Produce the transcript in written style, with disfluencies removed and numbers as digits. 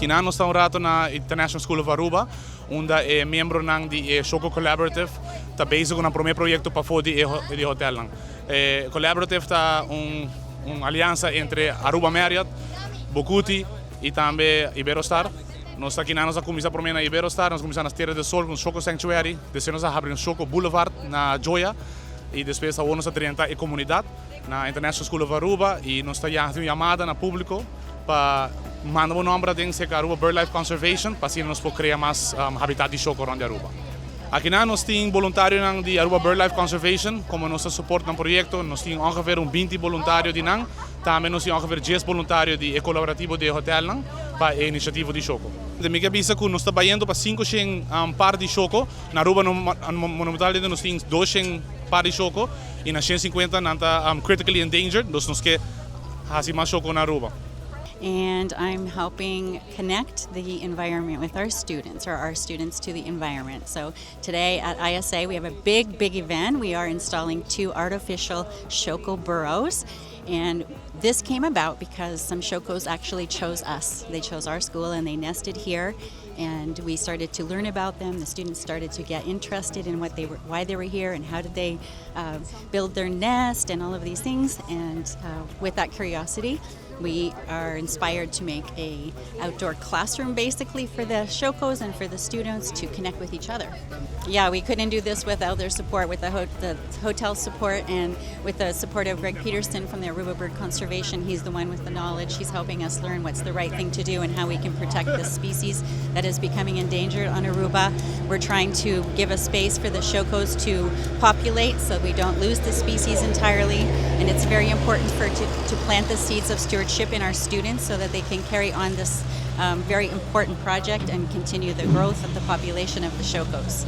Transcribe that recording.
Kinano está un rato na International School of Aruba, onde é membro ng di Shoco Collaborative, tá bezig com o primeiro proyecto para fora de hotel lang. Collaborative tá aliança entre Aruba Marriott, Bocuti e também Iberostar. Nós aqui nós começamos a na Iberostar, nós começamos na Terra do Sol com Shoco Sanctuary, depois nós abrimos Shoco Boulevard na Joya e depois nós temos a comunidade na International School of Aruba e nós temos uma chamada na público para mandar um nome para Aruba BirdLife Conservation para assim nós podemos criar mais habitat de Shoco around Aruba. Aqui nós temos voluntários de Aruba BirdLife Conservation, como nós suporte no proyecto, nós temos ongeveer 20 voluntários de nang, também nós temos ongeveer 10 voluntários de colaborativo de hotel nang para a iniciativa de Shoco. De minha cabeça que nós estamos indo para 500 par de Shoco, na Aruba no monumental nós temos 200 par de Shoco e na 150 nós estamos critically endangered, nós queremos fazer mais Shoco na Aruba. And I'm helping connect the environment with our students, or our students to the environment. So today at ISA we have a big event. We are installing 2 artificial shoco burrows, and this came about because some shocos actually chose us. They chose our school and they nested here, and we started to learn about them. The students started to get interested in why they were here and how did they build their nest and all of these things. And with that curiosity, we are inspired to make a outdoor classroom basically for the shocos and for the students to connect with each other. Yeah, we couldn't do this without their support, with the hotel support and with the support of Greg Peterson from the Aruba Bird Conservation. He's the one with the knowledge. He's helping us learn what's the right thing to do and how we can protect this species that is becoming endangered on Aruba. We're trying to give a space for the shocos to populate so we don't lose the species entirely, and it's very important to plant the seeds of stewardship in our students so that they can carry on this very important project and continue the growth of the population of the shocos.